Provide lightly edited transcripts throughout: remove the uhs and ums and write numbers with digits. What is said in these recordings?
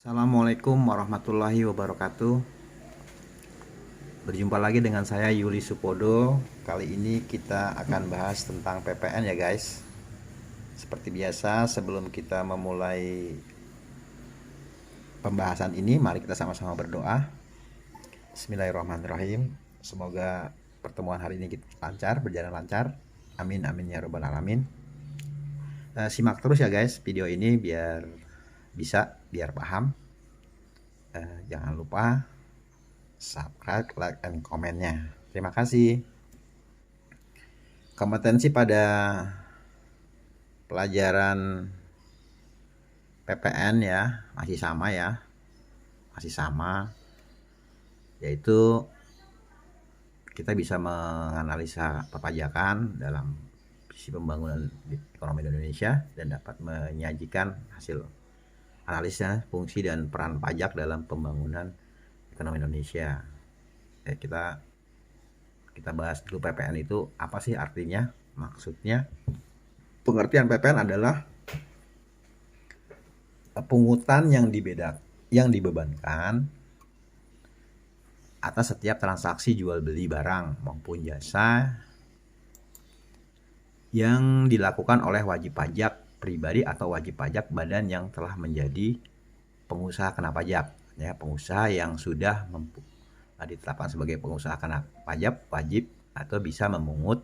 Assalamualaikum warahmatullahi wabarakatuh. Berjumpa lagi dengan saya Yuli Supodo. Kali ini kita akan bahas tentang PPN ya guys. Seperti biasa, sebelum kita memulai pembahasan ini, mari kita sama-sama berdoa. Bismillahirrahmanirrahim. Semoga pertemuan hari ini lancar, berjalan lancar. Amin amin ya robbal alamin. Simak terus ya guys video ini biar paham. Jangan lupa subscribe, like, and komennya. Terima kasih. Kompetensi pada pelajaran PPN ya masih sama, yaitu kita bisa menganalisa perpajakan dalam visi pembangunan ekonomi Indonesia dan dapat menyajikan hasil analisnya fungsi dan peran pajak dalam pembangunan ekonomi Indonesia. Kita bahas dulu PPN itu apa sih artinya, maksudnya. Pengertian PPN adalah pungutan yang dibebankan atas setiap transaksi jual beli barang maupun jasa yang dilakukan oleh wajib pajak pribadi atau wajib pajak badan yang telah menjadi pengusaha kena pajak ya. Pengusaha yang sudah ditetapkan sebagai pengusaha kena pajak wajib atau bisa memungut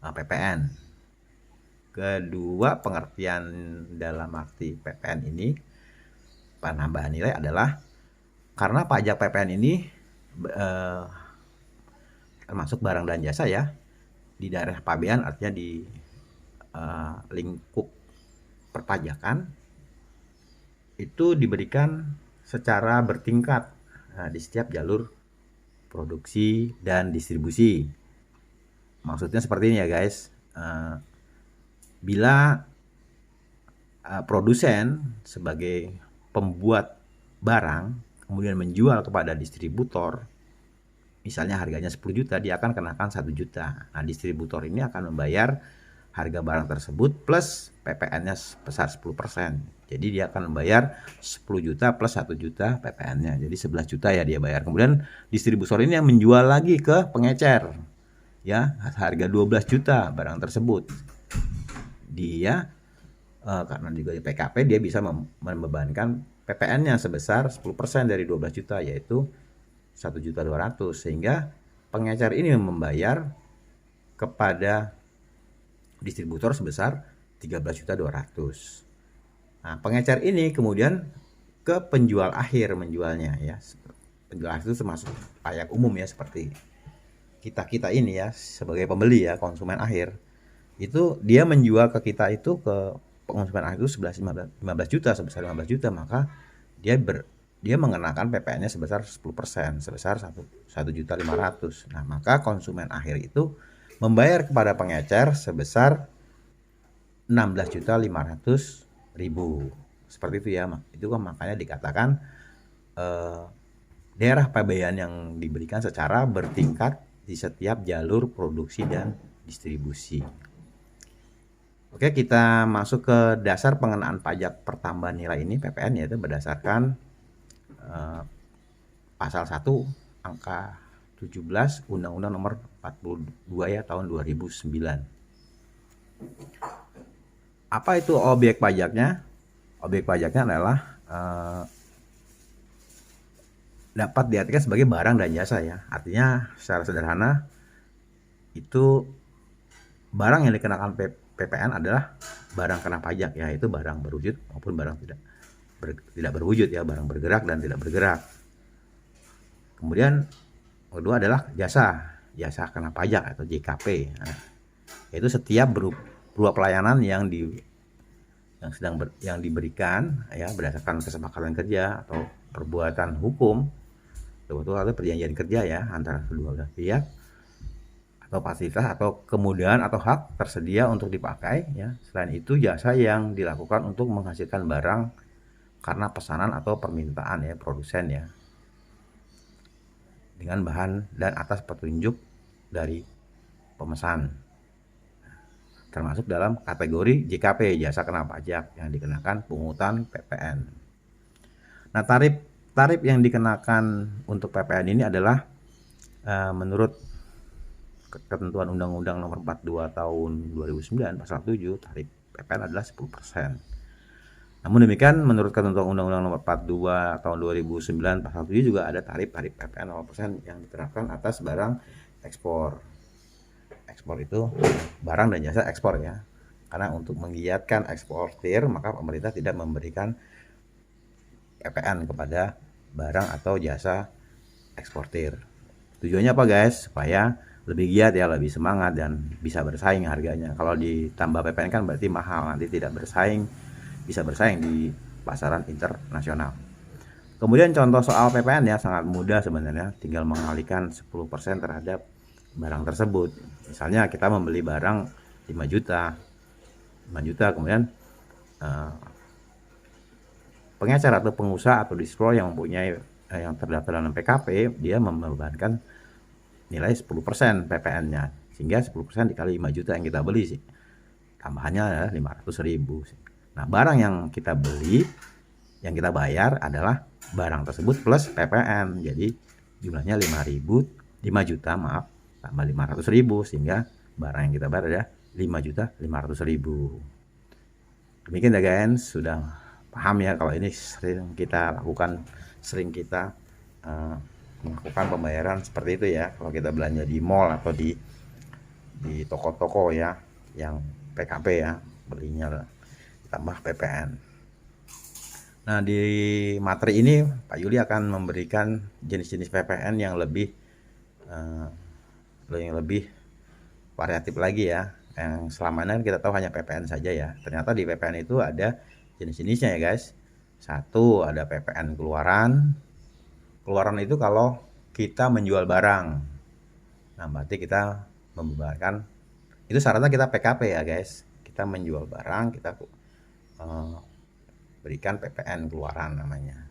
PPN. Kedua, pengertian dalam arti PPN ini penambahan nilai adalah karena pajak PPN ini termasuk barang dan jasa ya, di daerah pabean artinya di lingkup perpajakan itu diberikan secara bertingkat di setiap jalur produksi dan distribusi. Maksudnya seperti ini ya guys. Bila produsen sebagai pembuat barang kemudian menjual kepada distributor, misalnya harganya 10 juta, dia akan kenakan 1 juta. Nah, distributor ini akan membayar harga barang tersebut plus PPN-nya sebesar 10%. Jadi dia akan membayar 10 juta plus 1 juta PPN-nya. Jadi 11 juta ya dia bayar. Kemudian distributor ini yang menjual lagi ke pengecer. Ya, harga 12 juta barang tersebut. Dia karena juga di PKP dia bisa membebankan PPN-nya sebesar 10% dari 12 juta yaitu 1.200.000, sehingga pengecer ini membayar kepada distributor sebesar 13.200.000. Nah, pengecer ini kemudian ke penjual akhir menjualnya ya. Penjual akhir itu termasuk layak umum ya, seperti kita ini ya sebagai pembeli ya, konsumen akhir. Itu dia menjual ke kita itu, ke konsumen akhir itu 15 juta, sebesar 15 juta, maka dia mengenakan PPN-nya sebesar 10%, sebesar 1.500.000. Nah, maka konsumen akhir itu membayar kepada pengecer sebesar 16.500.000. Seperti itu ya. Itu kan makanya dikatakan daerah pabean yang diberikan secara bertingkat di setiap jalur produksi dan distribusi. Oke, kita masuk ke dasar pengenaan pajak pertambahan nilai ini PPN, yaitu berdasarkan pasal 1 angka 17 Undang-Undang Nomor 42 ya tahun 2009. Apa itu objek pajaknya? Objek pajaknya adalah dapat diartikan sebagai barang dan jasa ya. Artinya secara sederhana itu barang yang dikenakan PPN adalah barang kena pajak ya, itu barang berwujud maupun barang tidak berwujud ya, barang bergerak dan tidak bergerak. Kemudian kedua adalah jasa kena pajak atau JKP. Nah, yaitu setiap berupa pelayanan yang diberikan ya berdasarkan kesepakatan kerja atau perbuatan hukum, atau perjanjian kerja ya antara kedua belah pihak, atau fasilitas atau kemudahan atau hak tersedia untuk dipakai ya. Selain itu jasa yang dilakukan untuk menghasilkan barang karena pesanan atau permintaan ya produsen ya, dengan bahan dan atas petunjuk dari pemesan, termasuk dalam kategori JKP, jasa kena pajak yang dikenakan pungutan PPN. Nah, tarif yang dikenakan untuk PPN ini adalah menurut ketentuan Undang-Undang Nomor 42 Tahun 2009 Pasal 7, tarif PPN adalah 10%. Namun demikian, menurut ketentuan Undang-Undang Nomor 42 Tahun 2009 Pasal 7 juga ada tarif PPN 0% yang diterapkan atas barang ekspor. Ekspor itu barang dan jasa ekspor ya. Karena untuk menggiatkan eksportir, maka pemerintah tidak memberikan PPN kepada barang atau jasa eksportir. Tujuannya apa guys? Supaya lebih giat ya, lebih semangat dan bisa bersaing harganya. Kalau ditambah PPN kan berarti mahal, nanti tidak bersaing, bisa bersaing di pasaran internasional. Kemudian contoh soal PPN ya sangat mudah sebenarnya, tinggal mengalihkan 10% terhadap barang tersebut. Misalnya kita membeli barang 5 juta, kemudian pengecer atau pengusaha atau distro yang mempunyai yang terdaftar dalam PKP, dia membebankan nilai 10% PPN-nya, sehingga 10% dikali 5 juta yang kita beli sih, tambahannya adalah 500.000. Nah, barang yang kita beli, yang kita bayar adalah barang tersebut plus PPN, jadi jumlahnya 5 juta tambah 500.000, sehingga barang yang kita bayar adalah 5.500.000. Demikian ya guys, sudah paham ya kalau ini sering kita lakukan, sering kita melakukan pembayaran seperti itu ya, kalau kita belanja di mall atau di toko-toko ya yang PKP ya, belinya tambah PPN. Nah, di materi ini Pak Yuli akan memberikan jenis-jenis PPN yang lebih variatif lagi ya. Yang selama ini kita tahu hanya PPN saja ya. Ternyata di PPN itu ada jenis-jenisnya ya guys. Satu, ada PPN keluaran. Keluaran itu kalau kita menjual barang. Nah, berarti kita membebankan, itu syaratnya kita PKP ya guys. Kita menjual barang, kita berikan PPN keluaran namanya.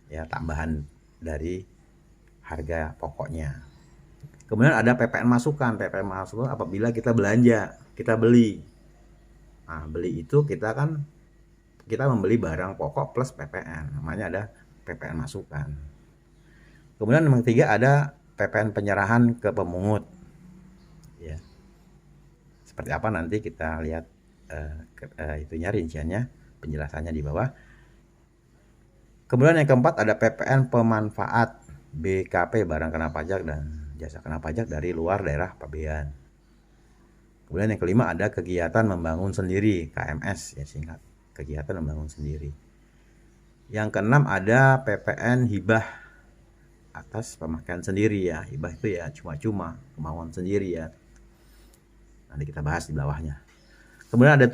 Ya, tambahan dari harga pokoknya. Kemudian ada PPN masukan. PPN masukan apabila kita belanja, kita beli. Nah, beli itu kita membeli barang pokok plus PPN. Namanya ada PPN masukan. Kemudian yang ketiga ada PPN penyerahan ke pemungut. Ya. Seperti apa nanti kita lihat itunya rinciannya, penjelasannya di bawah. Kemudian yang keempat ada PPN pemanfaat BKP, barang kena pajak dan jasa kena pajak dari luar daerah pabean. Kemudian yang kelima ada kegiatan membangun sendiri, KMS ya singkat, kegiatan membangun sendiri. Yang keenam ada PPN hibah atas pemakaian sendiri ya. Hibah itu ya cuma-cuma, kemauan sendiri ya. Nanti kita bahas di bawahnya. Kemudian ada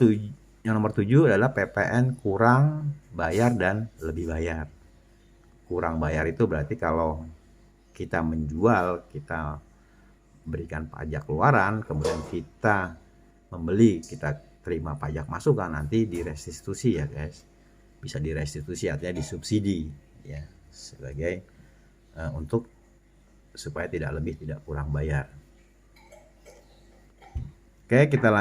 yang nomor 7 adalah PPN kurang bayar dan lebih bayar. Kurang bayar itu berarti kalau kita menjual, kita berikan pajak keluaran, kemudian kita membeli, kita terima pajak masukan, nanti direstitusi ya guys. Bisa direstitusi artinya disubsidi ya, sebagai untuk supaya tidak lebih tidak kurang bayar. Oke, kita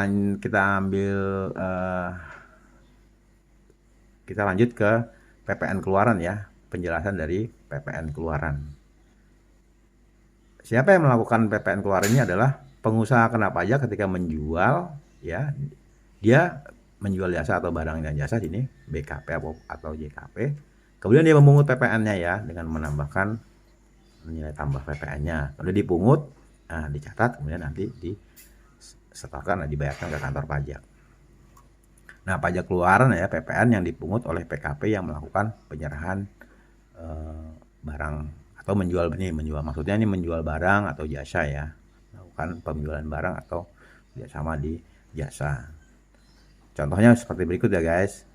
lanjut ke PPN keluaran ya, penjelasan dari PPN keluaran. Siapa yang melakukan PPN keluaran ini adalah pengusaha kena pajak ketika menjual ya, dia menjual jasa atau barang dan jasa sini BKP atau JKP. Kemudian dia memungut PPN-nya ya dengan menambahkan nilai tambah PPN-nya. Lalu dipungut, dicatat, kemudian nanti disetorkan dan dibayarkan ke kantor pajak. Nah, pajak keluaran ya PPN yang dipungut oleh PKP yang melakukan penyerahan barang atau menjual maksudnya ini menjual barang atau jasa ya, melakukan penjualan barang atau kerjasama di jasa. Contohnya seperti berikut ya guys.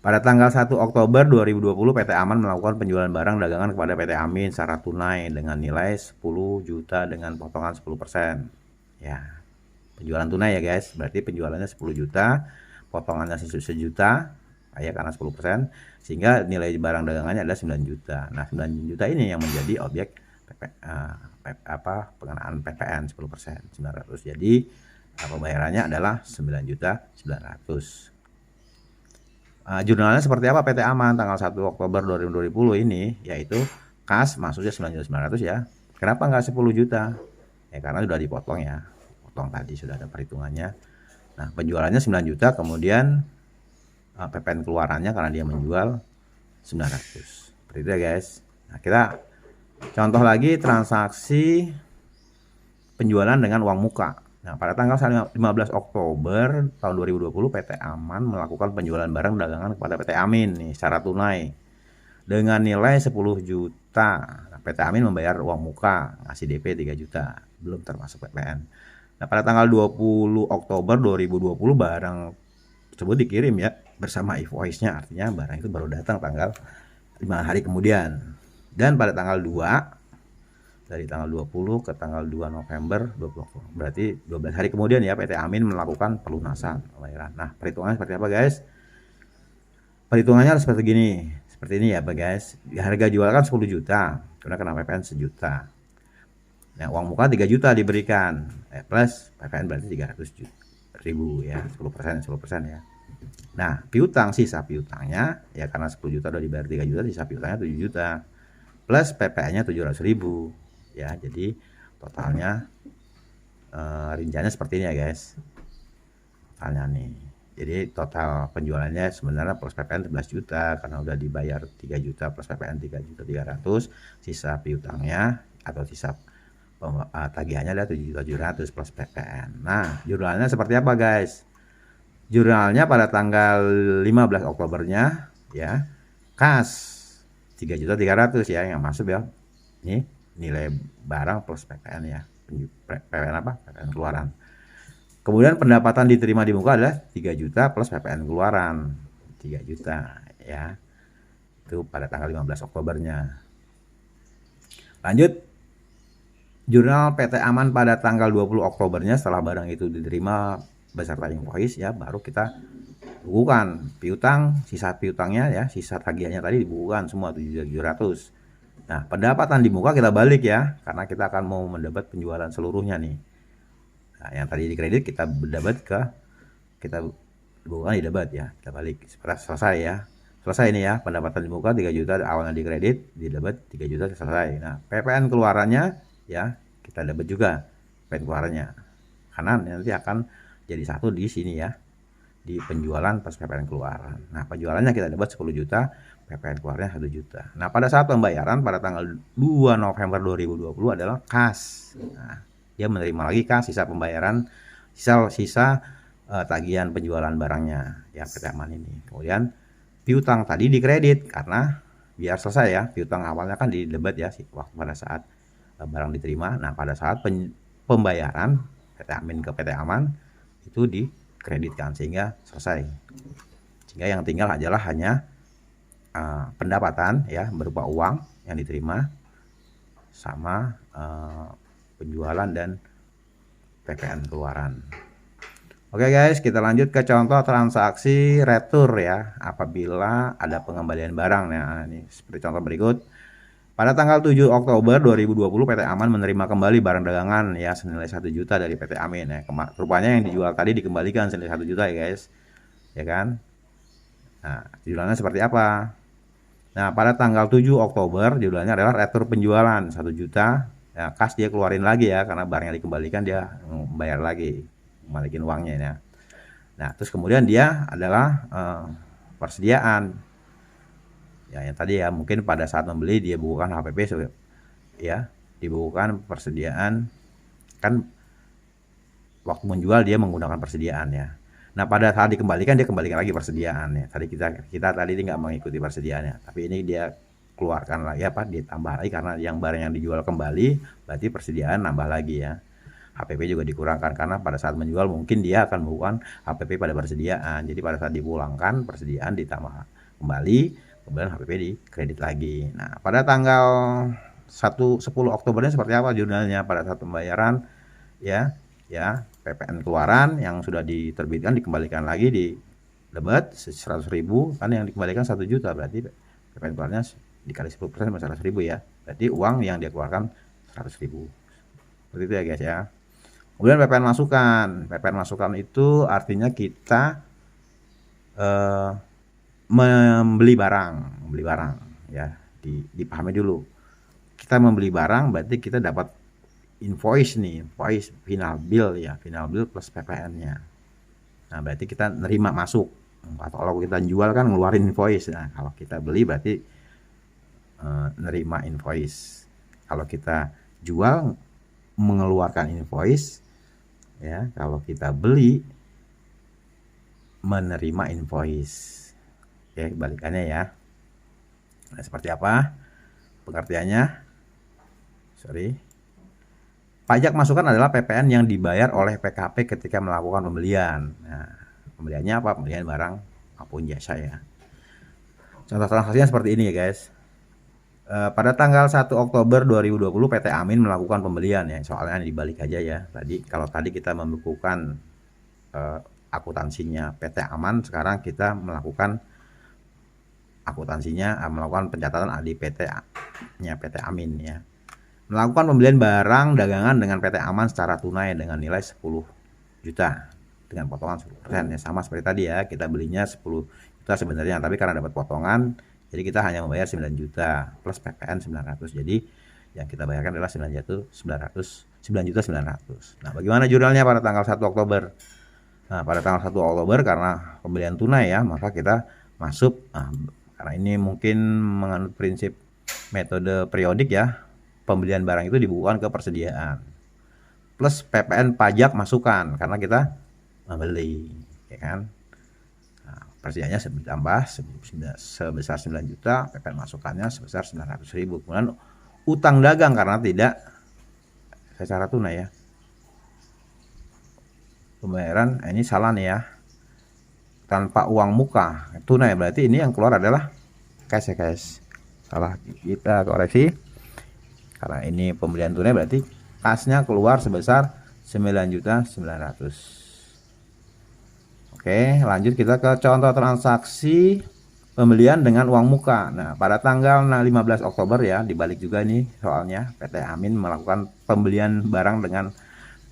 Pada tanggal 1 Oktober 2020 PT Aman melakukan penjualan barang dagangan kepada PT Amin secara tunai dengan nilai 10 juta dengan potongan 10%. Ya, penjualan tunai ya guys, berarti penjualannya 10 juta, potongannya 1 juta, ya karena 10%, sehingga nilai barang dagangannya adalah 9 juta. Nah, 9 juta ini yang menjadi objek pengenaan PPN 10%, 900. Jadi pembayarannya adalah 9.900.000. Jurnalnya seperti apa PT Aman tanggal 1 Oktober 2020 ini, yaitu kas masuknya 9.900.000 ya. Kenapa nggak 10 juta? Ya karena sudah dipotong ya. Potong tadi sudah ada perhitungannya. Nah, penjualannya 9 juta, kemudian PPN keluarannya karena dia menjual 900. Seperti itu ya guys. Nah, kita contoh lagi transaksi penjualan dengan uang muka. Nah, pada tanggal 15 Oktober tahun 2020 PT Aman melakukan penjualan barang dagangan kepada PT Amin nih secara tunai dengan nilai 10 juta. Nah, PT Amin membayar uang muka, ngasih DP 3 juta, belum termasuk PPN. Nah, pada tanggal 20 Oktober 2020 barang tersebut dikirim ya bersama invoice-nya, artinya barang itu baru datang tanggal 5 hari kemudian. Dan pada tanggal 2, dari tanggal 20 ke tanggal 2 November 2020, berarti 12 hari kemudian ya PT Amin melakukan pelunasan pembayaran. Nah, perhitungannya seperti apa guys? Perhitungannya seperti gini, seperti ini ya Pak guys. Harga jual kan 10 juta, karena kena PPN sejuta. Nah, uang muka 3 juta diberikan, plus PPN berarti 300.000 ya, 10% ya. Nah, piutang, sisa piutangnya ya karena 10 juta udah dibayar 3 juta, sisa piutangnya 7 juta. Plus PPN-nya 700.000 ya. Jadi totalnya rinciannya seperti ini ya guys. Totalnya nih. Jadi total penjualannya sebenarnya plus PPN 11 juta karena udah dibayar 3 juta plus PPN 3 juta 300, sisa piutangnya atau sisa tagihannya adalah 7 juta 700 plus PPN. Nah, jurnalnya seperti apa guys? Jurnalnya pada tanggal 15 Oktobernya ya, kas 3 juta 300 ya yang masuk ya. Ini nilai barang plus PPN ya. PPN apa? PPN keluaran. Kemudian pendapatan diterima di muka adalah 3 juta plus PPN keluaran 3 juta ya. Itu pada tanggal 15 Oktobernya. Lanjut, jurnal PT Aman pada tanggal 20 Oktobernya setelah barang itu diterima beserta invoice ya, baru kita bukukan piutang, sisa piutangnya ya, sisa tagihannya tadi dibukukan semua 7.700. Nah, pendapatan di muka kita balik ya, karena kita akan mau mendapat penjualan seluruhnya nih. Nah, yang tadi di kredit kita dapat kita bukukan di debat ya, kita balik. Selesai ya. Selesai ini ya, pendapatan di muka 3 juta awalnya di kredit, di debat 3 juta selesai. Nah, PPN keluarannya ya, kita dapat juga PPN keluarannya. Karena nanti akan jadi satu di sini ya, di penjualan plus PPN keluaran. Nah, penjualannya kita dapat 10 juta, PPN keluarnya 1 juta. Nah, pada saat pembayaran pada tanggal 2 November 2020 adalah kas. Nah, dia menerima lagi kas sisa pembayaran, sisa tagihan penjualan barangnya ya PT Aman ini. Kemudian piutang tadi dikredit karena biar selesai ya, piutang awalnya kan di debat ya waktu pada saat barang diterima. Nah, pada saat pembayaran PT Amin ke PT Aman itu dikreditkan sehingga selesai. Sehingga yang tinggal adalah hanya pendapatan ya berupa uang yang diterima sama penjualan dan PPN keluaran. Oke guys, kita lanjut ke contoh transaksi retur ya, apabila ada pengembalian barang. Nah, ini seperti contoh berikut. Pada tanggal 7 Oktober 2020 PT Aman menerima kembali barang dagangan ya senilai 1 juta dari PT Amin ya. Rupanya yang dijual tadi dikembalikan senilai 1 juta ya guys. Ya kan? Nah, judulnya seperti apa? Nah, pada tanggal 7 Oktober judulnya adalah retur penjualan 1 juta. Ya, kas dia keluarin lagi ya karena barangnya dikembalikan dia bayar lagi, kembaliin uangnya ya. Nah, terus kemudian dia adalah persediaan. Ya, yang tadi ya mungkin pada saat membeli dia bukukan HPP ya, dibukukan persediaan kan waktu menjual dia menggunakan persediaan ya. Nah, pada saat dikembalikan dia kembalikan lagi persediaan ya. Tadi kita tadi nggak mengikuti persediaannya, tapi ini dia keluarkan lagi apa ditambah lagi karena yang barang yang dijual kembali berarti persediaan nambah lagi ya. HPP juga dikurangkan karena pada saat menjual mungkin dia akan melakukan HPP pada persediaan. Jadi pada saat dipulangkan persediaan ditambah kembali, kemudian HPP di kredit lagi. Nah, pada tanggal 10 Oktobernya seperti apa jurnalnya pada saat pembayaran ya PPN keluaran yang sudah diterbitkan dikembalikan lagi di debit 100.000 kan yang dikembalikan 1 juta berarti PPN keluarnya dikali 10% 100.000 ya, berarti uang yang dia keluarkan 100.000 seperti itu ya guys ya. Kemudian PPN masukan itu artinya kita membeli barang ya, dipahami dulu. Kita membeli barang berarti kita dapat invoice nih, invoice final bill ya, final bill plus PPN-nya. Nah, berarti kita nerima masuk. Kalau kita jual kan ngeluarin invoice. Nah, kalau kita beli berarti nerima invoice. Kalau kita jual mengeluarkan invoice ya, kalau kita beli menerima invoice. Oke, kebalikannya ya. Nah, seperti apa pengertiannya? Sorry. Pajak masukan adalah PPN yang dibayar oleh PKP ketika melakukan pembelian. Nah, pembeliannya apa? Pembelian barang maupun jasa ya. Contoh transaksinya seperti ini ya guys. Pada tanggal 1 Oktober 2020 PT Amin melakukan pembelian ya. Soalnya dibalik aja ya. Kalau tadi kita membukukan akuntansinya PT Aman, sekarang kita melakukan akuntansinya, melakukan pencatatan di PT-nya PT Amin ya. Melakukan pembelian barang dagangan dengan PT Aman secara tunai dengan nilai 10 juta dengan potongan 10% ya, sama seperti tadi ya, kita belinya 10 juta sebenarnya, tapi karena dapat potongan jadi kita hanya membayar 9 juta plus PPN 900. Jadi yang kita bayarkan adalah 9 juta 900. Nah, bagaimana jurnalnya pada tanggal 1 Oktober? Nah, pada tanggal 1 Oktober karena pembelian tunai ya, maka kita masuk karena ini mungkin menganut prinsip metode periodik ya, pembelian barang itu dibukukan ke persediaan plus PPN pajak masukan karena kita membeli ya kan. Nah, persediaannya ditambah sebesar 9 juta, PPN masukannya sebesar 900.000. Kemudian utang dagang karena tidak secara tunai ya, pembayaran ini salah nih ya, tanpa uang muka tunai, berarti ini yang keluar adalah cash ya guys, salah, kita koreksi. Karena ini pembelian tunai berarti kasnya keluar sebesar 9.900.000. Oke, lanjut kita ke contoh transaksi pembelian dengan uang muka. Nah, pada tanggal 15 Oktober ya, dibalik juga nih soalnya, PT Amin melakukan pembelian barang dengan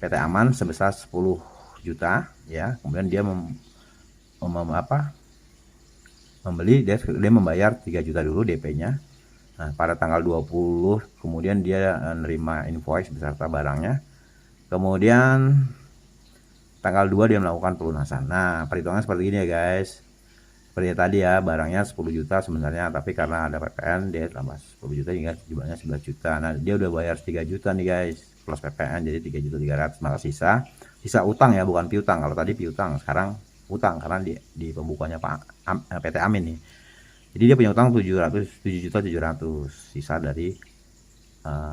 PT Aman sebesar 10 juta ya. Kemudian dia membeli, dia membayar 3 juta dulu DP-nya. Nah, pada tanggal 20 kemudian dia nerima invoice beserta barangnya. Kemudian tanggal 2 dia melakukan pelunasan. Nah, perhitungannya seperti ini ya guys. Seperti tadi ya, barangnya 10 juta sebenarnya, tapi karena ada PPN dia tambah 10 juta hingga jumlahnya 11 juta. Nah, dia udah bayar 3 juta nih guys, plus PPN jadi 3.300.000. Maka sisa utang ya, bukan piutang. Kalau tadi piutang, sekarang utang karena di pembukuannya PT Amin nih. Jadi dia punya utang 7.700.000 sisa dari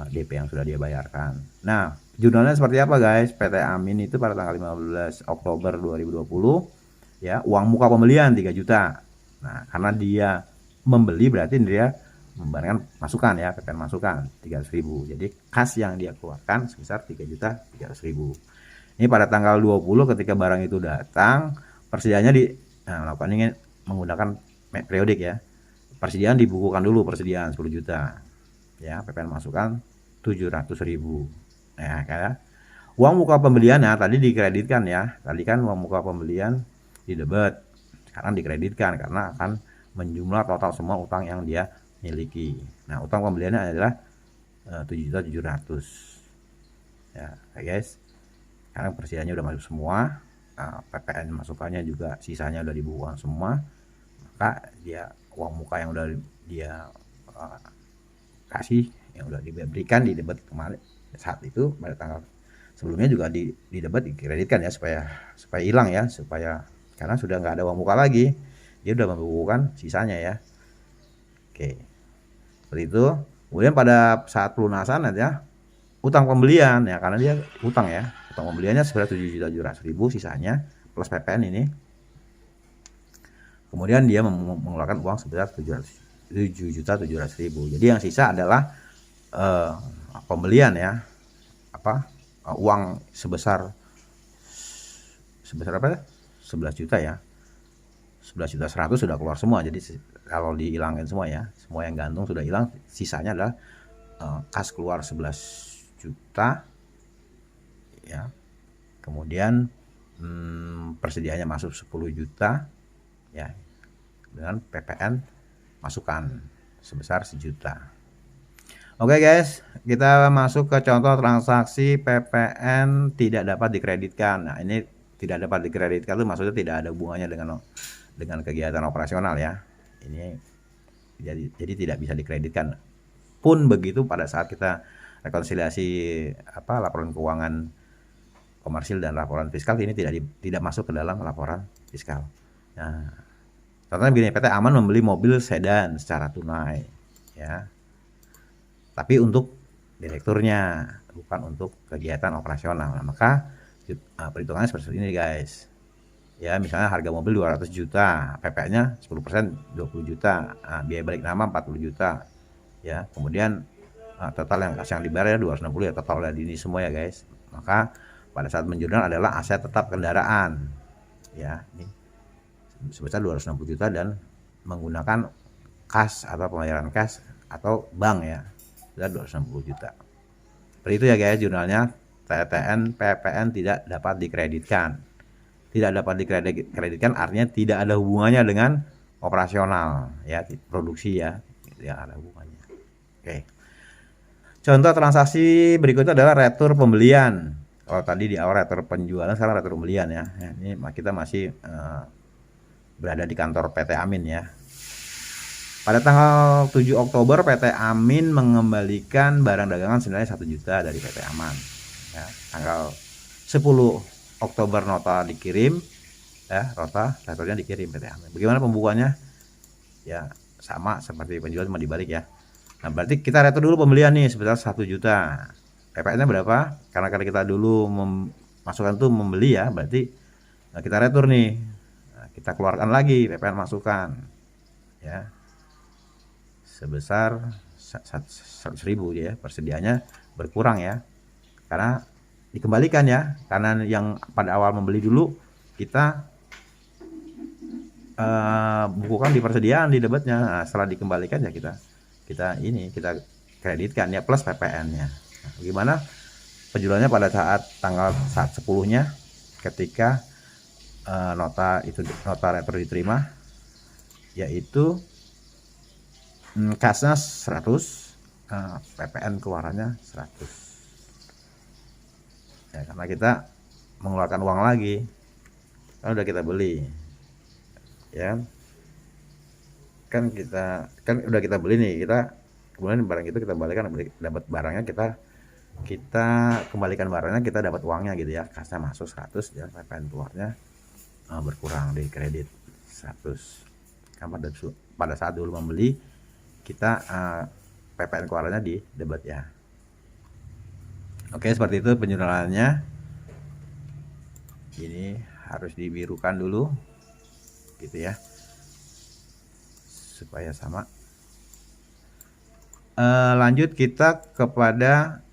DP yang sudah dia bayarkan. Nah, jurnalnya seperti apa guys? PT Amin itu pada tanggal 15 Oktober 2020 ya, uang muka pembelian 3 juta. Nah, karena dia membeli berarti dia membayarkan masukan ya, PPN masukan 300.000. Jadi kas yang dia keluarkan sebesar 3.300.000. Ini pada tanggal 20 ketika barang itu datang, persediaannya melakukan ini menggunakan periodik ya. Persediaan dibukukan dulu, persediaan 10 juta ya, PPN masukan 700.000. Nah, kayak uang muka pembeliannya tadi dikreditkan ya, tadi kan uang muka pembelian di debit, sekarang dikreditkan karena akan menjumlah total semua utang yang dia miliki. Nah, utang pembeliannya adalah 7.700.000 ya guys. Sekarang persediaannya udah masuk semua, PPN masukannya juga sisanya udah dibukukan semua, maka dia uang muka yang udah dia kasih, yang udah diberikan di debit kemarin saat itu pada tanggal sebelumnya juga di debit dikreditkan ya, supaya hilang ya, supaya karena sudah nggak ada uang muka lagi, dia udah membukukan sisanya ya. Oke, seperti itu. Kemudian pada saat pelunasan ya, utang pembelian ya, karena dia utang ya, utang pembeliannya sebenarnya 7.700.000 sisanya plus PPN ini. Kemudian dia mengeluarkan uang sebesar 7.700.000. Jadi yang sisa adalah pembelian ya, uang sebesar apa? 11 juta ya. 11.100.000 sudah keluar semua. Jadi kalau dihilangin semua ya, semua yang gantung sudah hilang, sisanya adalah kas keluar 11 juta ya. Kemudian persediaannya masuk 10 juta ya, dengan PPN masukan sebesar 1 juta. Oke guys, kita masuk ke contoh transaksi PPN tidak dapat dikreditkan. Nah, ini tidak dapat dikreditkan itu maksudnya tidak ada hubungannya dengan kegiatan operasional ya. Ini jadi tidak bisa dikreditkan. Pun begitu pada saat kita rekonsiliasi laporan keuangan komersil dan laporan fiskal, ini tidak masuk ke dalam laporan fiskal. Nah, contohnya begini, PT Aman membeli mobil sedan secara tunai ya. Tapi untuk direkturnya, bukan untuk kegiatan operasional. Nah, maka perhitungannya seperti ini guys. Ya, misalnya harga mobil 200 juta, PP-nya 10% 20 juta, biaya balik nama 40 juta. Ya, kemudian total yang dibayar 260 ya, total ini semua ya guys. Maka pada saat menjurnal adalah aset tetap kendaraan. Ya, ini sebesar 260 juta dan menggunakan kas atau pembayaran kas atau bank ya. 260 juta. Seperti itu ya guys, jurnalnya TTN PPN tidak dapat dikreditkan. Tidak dapat dikreditkan artinya tidak ada hubungannya dengan operasional ya, produksi ya, tidak ada hubungannya. Oke. Contoh transaksi berikutnya adalah retur pembelian. Kalau tadi di awal retur penjualan, sekarang retur pembelian ya. Ini kita masih berada di kantor PT Amin ya. Pada tanggal 7 Oktober PT Amin mengembalikan barang dagangan senilai 1 juta dari PT Aman. Ya, tanggal 10 Oktober nota dikirim, ya, returnya dikirim PT Amin. Bagaimana pembukuannya? Ya, sama seperti penjual cuma dibalik ya. Nah, berarti kita retur dulu pembelian nih sebesar 1 juta. PPN-nya berapa? Karena kita dulu masukkan tuh membeli ya, berarti kita retur nih. Nah, kita keluarkan lagi PPN masukan. Ya. Sebesar 100.000 ya, persediaannya berkurang ya, karena dikembalikan ya, karena yang pada awal membeli dulu kita bukukan di persediaan di debitnya. Nah, setelah dikembalikan ya kita kreditkan ya plus PPN-nya. Nah, gimana penjualannya pada saat tanggal 10-nya ketika nota retur diterima, yaitu kasnya 100, PPN keluarannya 100 ya, karena kita mengeluarkan uang lagi kan udah kita beli ya, kan udah kita beli nih, kita kemudian barang itu kita balikan, dapat barangnya, kita kembalikan barangnya, kita dapat uangnya gitu ya, kasnya masuk 100 ya, PPN keluarnya berkurang di kredit 100 kan pada saat dulu membeli kita PPN keluarannya di debit ya. Oke, seperti itu penjurnalannya. Ini harus dibirukan dulu gitu ya, supaya sama. Lanjut kita kepada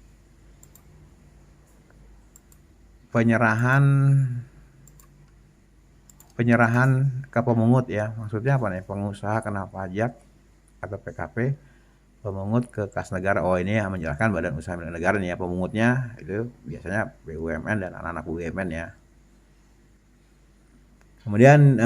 penyerahan ke pemungut ya. Maksudnya apa nih? Pengusaha kena pajak atau PKP pemungut ke kas negara. Oh, ini yang menyerahkan badan usaha milik negara nih ya, pemungutnya itu biasanya BUMN dan anak-anak BUMN ya. Kemudian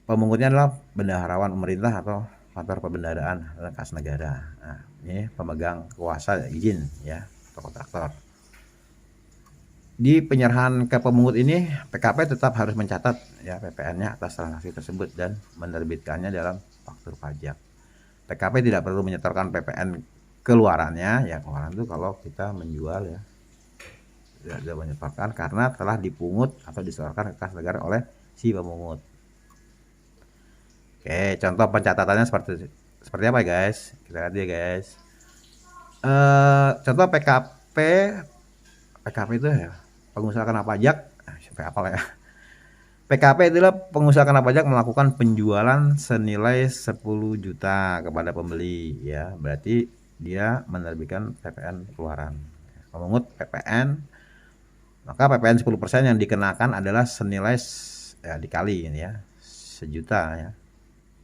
pemungutnya adalah bendaharawan pemerintah atau kantor perbendaharaan kas negara. Nah, ini pemegang kuasa izin ya atau kontraktor. Di penyerahan ke pemungut ini PKP tetap harus mencatat ya PPN-nya atas transaksi tersebut dan menerbitkannya dalam faktur pajak. PKP tidak perlu menyetorkan PPN keluarannya ya, keluaran itu kalau kita menjual ya, tidak menyetorkan karena telah dipungut atau disetorkan ke kas negara oleh si pemungut. Oke, contoh pencatatannya seperti apa guys? Kita lihat ya guys. Contoh PKP itu ya pengusaha kena pajak, sampai apa ya? PKP itulah pengusaha kena pajak melakukan penjualan senilai 10 juta kepada pembeli ya, berarti dia menerbitkan PPN keluaran. Pemungut PPN, maka PPN 10% yang dikenakan adalah senilai ya dikali ini ya, 1 juta ya.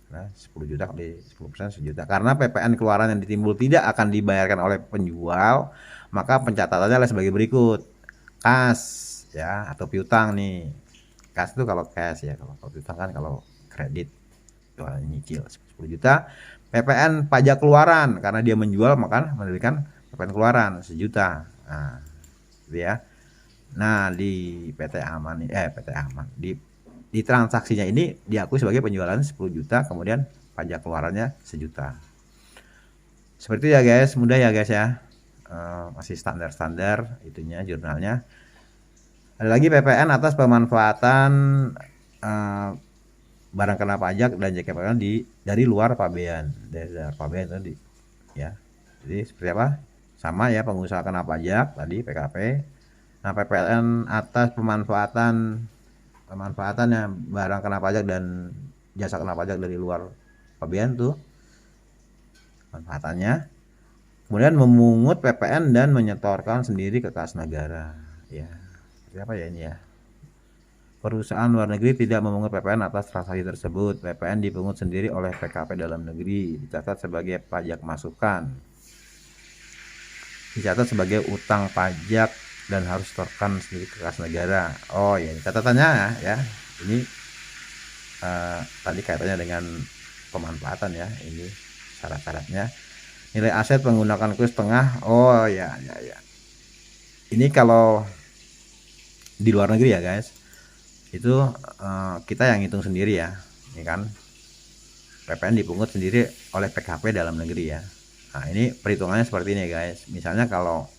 Nah, 10 juta kali 10% 1 juta. Karena PPN keluaran yang ditimbul tidak akan dibayarkan oleh penjual, maka pencatatannya adalah sebagai berikut. Kas ya atau piutang nih. Kas itu kalau cash ya, kalau piutang kan kalau kredit. Jualan nyicil 10 juta. PPN pajak keluaran karena dia menjual maka menerbitkan PPN keluaran 1 juta. Nah, gitu ya. Nah, di PT Aman di transaksinya ini diakui sebagai penjualan 10 juta, kemudian pajak keluarannya 1 juta. Seperti itu ya guys, mudah ya guys ya. Masih standar-standar itunya jurnalnya. Ada lagi PPN atas pemanfaatan barang kena pajak dan JKPN dari luar pabean, dari luar pabean tadi ya. Jadi seperti apa? Sama ya, pengusaha kena pajak tadi PKP. Nah, PPN atas pemanfaatannya barang kena pajak dan jasa kena pajak dari luar pabean tuh manfaatannya. Kemudian memungut PPN dan menyetorkan sendiri ke kas negara. Ya, seperti apa ya ini ya? Perusahaan luar negeri tidak memungut PPN atas transaksi tersebut. PPN dipungut sendiri oleh PKP dalam negeri, dicatat sebagai pajak masukan, dicatat sebagai utang pajak dan harus setorkan sendiri ke kas negara. Oh ya, catatannya ya. Ini tadi kaitannya dengan pemanfaatan ya. Ini syarat-syaratnya. Nilai aset menggunakan kurs tengah. Oh ya. Ini kalau di luar negeri ya guys, itu kita yang hitung sendiri ya. Ini kan PPN dipungut sendiri oleh PKP dalam negeri ya. Nah, ini perhitungannya seperti ini guys. Misalnya kalau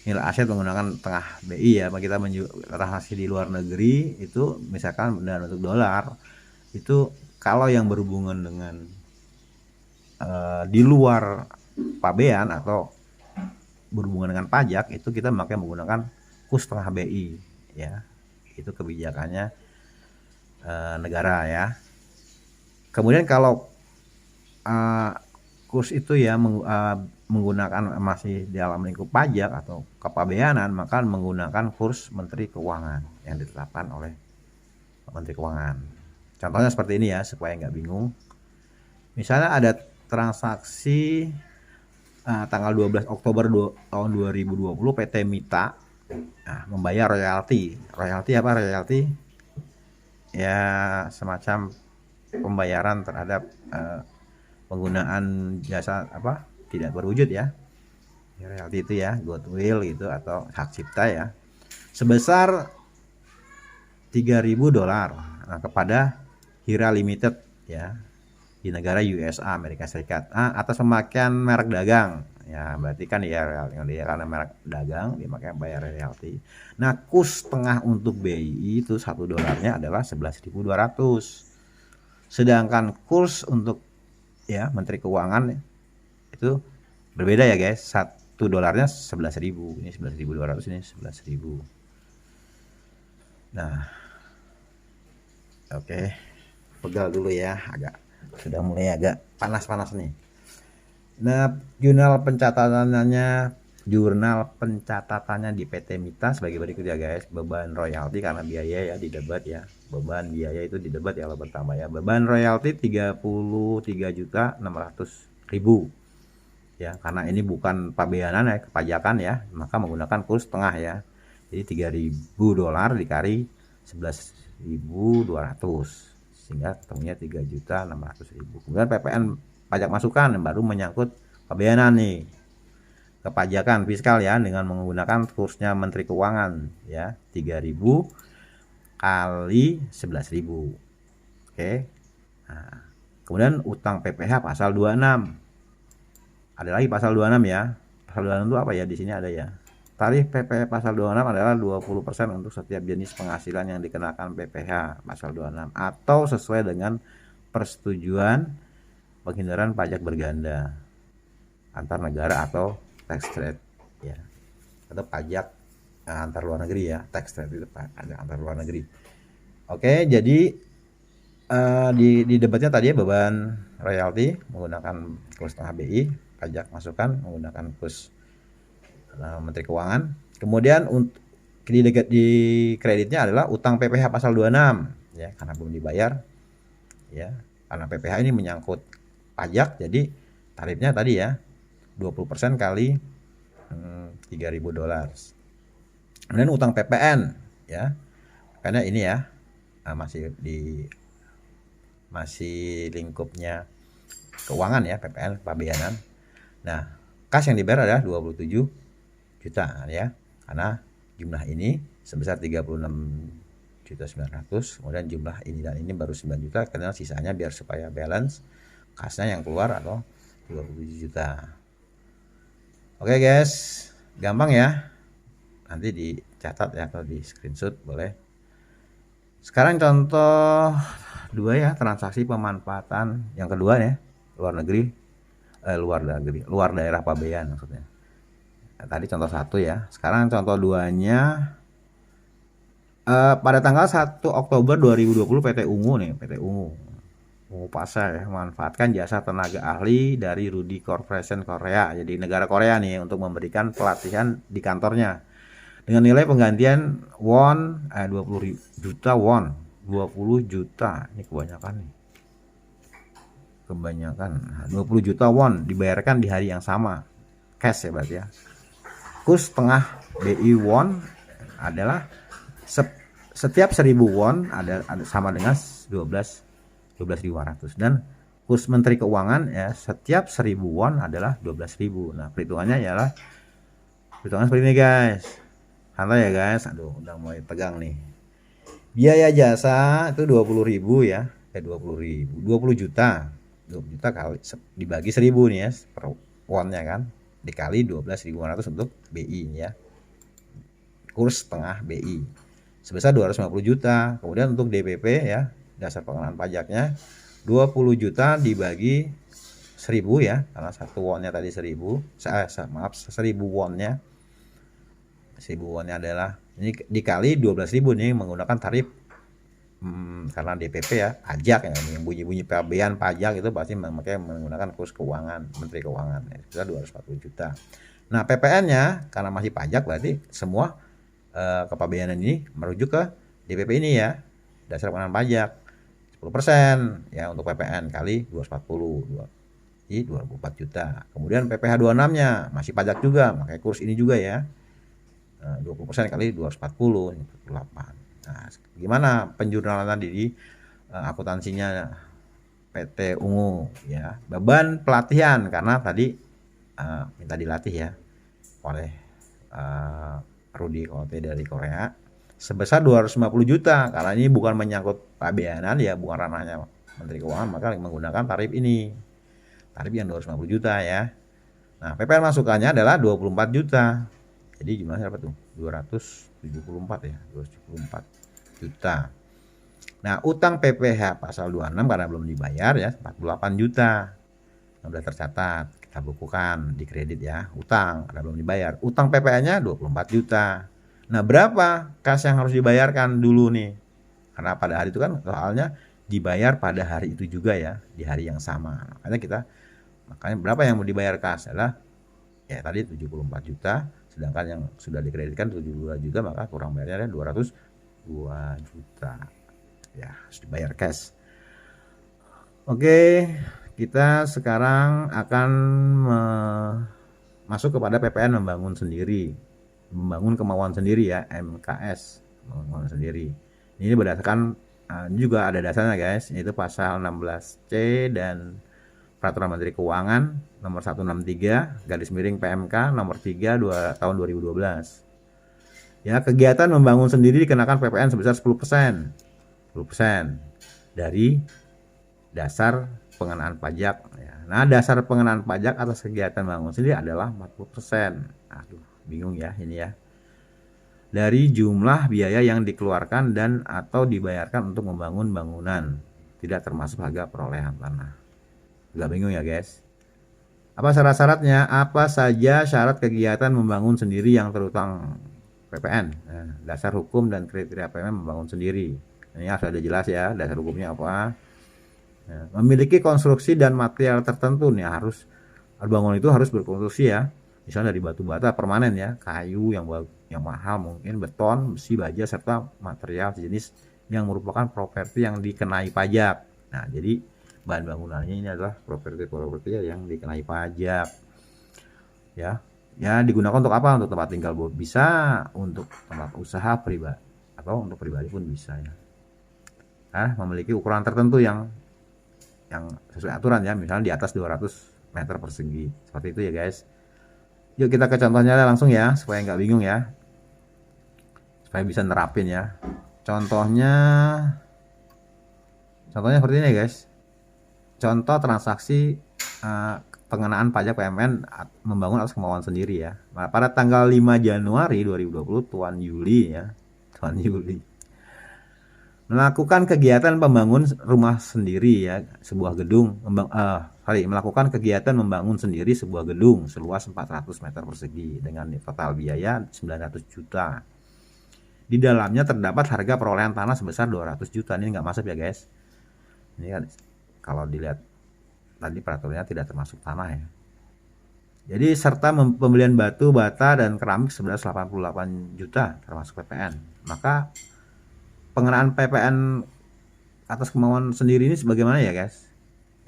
nilai aset menggunakan tengah BI ya, kita transaksi di luar negeri itu misalkan dalam bentuk dolar, itu kalau yang berhubungan dengan di luar pabean atau berhubungan dengan pajak, itu kita menggunakan kurs tengah BI ya. Itu kebijakannya negara ya. Kemudian kalau kurs itu ya menggunakan masih dalam lingkup pajak atau kepabeanan, maka menggunakan kurs Menteri Keuangan yang ditetapkan oleh Menteri Keuangan. Contohnya seperti ini ya, supaya nggak bingung. Misalnya ada transaksi tanggal 12 Oktober tahun 2020 PT Mita membayar royalti. Royalti apa? Royalti ya semacam pembayaran terhadap penggunaan jasa apa tidak berwujud ya. Royalti itu ya, goodwill gitu atau hak cipta ya. Sebesar $3.000 kepada Hira Limited ya di negara USA Amerika Serikat atas pemakaian merek dagang ya, berarti kan ya karena merek dagang dia pakai bayar royalti. Nah, kurs tengah untuk BI itu $1 adalah 11.200, sedangkan kurs untuk ya Menteri Keuangan itu berbeda ya guys, $1 11.000, ini 11.200, ini 11.000. Nah, oke, pegal dulu ya, sudah mulai agak panas-panas nih. Nah, jurnal pencatatannya di PT Mita sebagai berikut ya guys. Beban royalti karena biaya ya didebat ya. Beban biaya itu didebat ya kalau pertama ya. Beban royalti 33.600.000 ya, karena ini bukan pabeanan ya, kepajakan ya, maka menggunakan kurs tengah ya. Jadi $3.000 dikali 11.200 sehingga ketemunya 3.600.000. Kemudian PPN pajak masukan baru menyangkut pabeanan nih, kepajakan fiskal ya, dengan menggunakan kursnya Menteri Keuangan ya, 3.000 kali 11.000. Oke. Nah, kemudian utang PPh pasal 26. Ada lagi pasal 26 ya. Pasal 26 itu apa ya? Di sini ada ya. Tarif PPh pasal 26 adalah 20% untuk setiap jenis penghasilan yang dikenakan PPh pasal 26 atau sesuai dengan persetujuan penghindaran pajak berganda antar negara atau tax trade ya, atau pajak antar luar negeri ya. Tax trade itu pajak antar luar negeri. Oke, jadi di debatnya tadi ya, beban royalti menggunakan kurs tengah BI, pajak masukan menggunakan kurs Menteri Keuangan. Kemudian untuk di kreditnya adalah utang PPh pasal 26 ya, karena belum dibayar ya, karena PPh ini menyangkut pajak, jadi tarifnya tadi ya 20% kali $3.000. Kemudian utang PPN ya, karena ini ya masih di masih lingkupnya keuangan ya, PPN pabeanan. Nah, kas yang dibayar adalah 27 juta ya, karena jumlah ini sebesar 36.900.000, kemudian jumlah ini dan ini baru 9 juta, karena sisanya biar supaya balance kasnya yang keluar atau 27 juta. Oke guys, gampang ya, nanti dicatat ya atau di screenshot boleh. Sekarang contoh 2 ya, transaksi pemanfaatan yang kedua ya, luar daerah pabean maksudnya. Nah, tadi contoh 1 ya, sekarang contoh 2-nya pada tanggal 1 Oktober 2020 PT Ungu nih, PT Ungu Pasar ya, memanfaatkan jasa tenaga ahli dari Rudy Corporation Korea, jadi negara Korea nih, untuk memberikan pelatihan di kantornya dengan nilai penggantian won 20 juta won, 20 juta ini kebanyakan nih, 20 juta won dibayarkan di hari yang sama, cash ya berarti ya. Kurs tengah BI won adalah setiap 1000 won ada sama dengan 12.500, dan kurs Menteri Keuangan ya, setiap 1000 won adalah 12.000. Nah, perhitungannya ialah seperti ini guys. Santai ya guys. Aduh, udah mulai tegang nih. Biaya jasa itu 20.000 ya. 20.000. 20 juta. 20 juta kali dibagi 1000 nih ya per wonnya kan. Dikali 12.500 untuk BI ya. Kurs tengah BI sebesar 250 juta. Kemudian untuk DPP ya, dasar pengenaan pajaknya 20 juta dibagi 1000 ya, karena 1 wonnya tadi 1000, 1000 wonnya 1000 wonnya adalah ini dikali 12.000 nih menggunakan tarif karena DPP ya, pajak ya, yang bunyi-bunyi pabean pajak itu pasti menggunakan kurs keuangan Menteri Keuangan ya, sudah 240 juta. Nah, PPN-nya karena masih pajak berarti semua kepabeanan ini merujuk ke DPP ini ya, dasar pengenaan pajak 10% ya untuk PPN kali 240 di 24 juta. Kemudian PPh 26-nya masih pajak juga, makanya kurs ini juga ya. 20% kali 240 48. Nah, gimana penjurnalan tadi di akuntansinya PT Ungu ya. Beban pelatihan karena tadi minta dilatih ya oleh Rudy dari Korea sebesar 250 juta, karena ini bukan menyangkut pabeanan ya, bukan ranahnya Menteri Keuangan, maka menggunakan tarif ini, tarif yang 250 juta ya. Nah, PPN masukannya adalah 24 juta, jadi jumlahnya berapa tuh? 274 ya, 274 juta. Nah, utang PPh pasal 26 karena belum dibayar ya 48 juta. Nah, udah tercatat, kita bukukan di kredit ya, utang karena belum dibayar. Utang PPh-nya 24 juta. Nah, berapa kas yang harus dibayarkan dulu nih? Karena pada hari itu kan soalnya dibayar pada hari itu juga ya, di hari yang sama. Makanya berapa yang mau dibayar kas adalah ya tadi 74 juta, sedangkan yang sudah dikreditkan 72 juta, maka kurang bayarnya 202 juta. Ya, harus dibayar cash. Oke, kita sekarang akan masuk kepada PPN membangun sendiri. Membangun kemauan sendiri ya, MKS, membangun sendiri. Ini berdasarkan ini juga ada dasarnya guys, yaitu pasal 16C dan Peraturan Menteri Keuangan nomor 163 garis miring PMK nomor 3 tahun 2012. Ya, kegiatan membangun sendiri dikenakan PPN sebesar 10%. 10% dari dasar pengenaan pajak ya. Nah, dasar pengenaan pajak atas kegiatan bangun sendiri adalah 40%. Aduh, bingung ya ini ya. Dari jumlah biaya yang dikeluarkan dan atau dibayarkan untuk membangun bangunan, tidak termasuk harga perolehan tanah. Agak bingung ya guys. Apa syarat-syaratnya? Apa saja syarat kegiatan membangun sendiri yang terutang PPN? Nah, dasar hukum dan kriteria PPN membangun sendiri. Ini harus ada jelas ya, dasar hukumnya apa. Nah, memiliki konstruksi dan material tertentu nih, harus bangunan itu harus berkonstruksi ya. Misalnya dari batu bata permanen ya, kayu yang mahal mungkin, beton, besi, baja, serta material sejenis yang merupakan properti yang dikenai pajak. Nah, jadi bahan bangunannya ini adalah properti yang dikenai pajak. Ya. Ya, digunakan untuk apa? Untuk tempat tinggal bisa, untuk tempat usaha pribadi atau untuk pribadi pun bisa ya. Nah, memiliki ukuran tertentu yang yang sesuai aturan ya, misalnya di atas 200 meter persegi. Seperti itu ya guys. Yuk kita ke contohnya langsung ya, supaya nggak bingung ya, supaya bisa nerapin ya. Contohnya seperti ini guys. Contoh transaksi pengenaan pajak PMN membangun atas kemauan sendiri ya. Nah, pada tanggal 5 Januari 2020 Tuan Yuli ya, Tuan Yuli melakukan kegiatan membangun rumah sendiri ya, sebuah gedung melakukan kegiatan membangun sendiri sebuah gedung seluas 400 meter persegi dengan total biaya 900 juta. Di dalamnya terdapat harga perolehan tanah sebesar 200 juta. Ini nggak masuk ya guys. Ini kan kalau dilihat tadi peraturannya tidak termasuk tanah ya. Jadi serta pembelian batu bata dan keramik sebesar 88 juta termasuk PPN. Maka pengenaan PPN atas kemauan sendiri ini sebagaimana ya guys?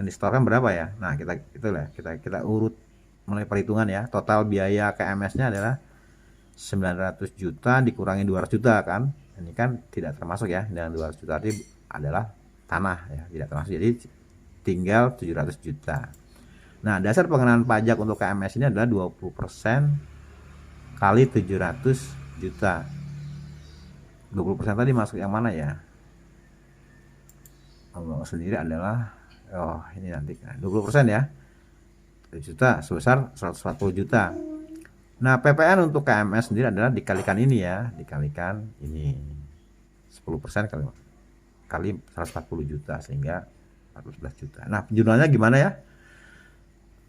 Yang disetorkan berapa ya? Nah, kita urut mulai perhitungan ya. Total biaya KMS-nya adalah 900 juta dikurangi 200 juta kan? Ini kan tidak termasuk ya. Dengan 200 juta tadi adalah tanah ya, tidak termasuk. Jadi tinggal 700 juta. Nah, dasar pengenaan pajak untuk KMS ini adalah 20% kali 700 juta. 20% tadi masuk yang mana ya? Kalau sendiri adalah ini nanti 20% ya. 7 juta sebesar 140 juta. Nah, PPN untuk KMS sendiri adalah dikalikan ini ya, dikalikan ini 10% kali 140 juta sehingga 14 juta. Nah, jumlahnya gimana ya?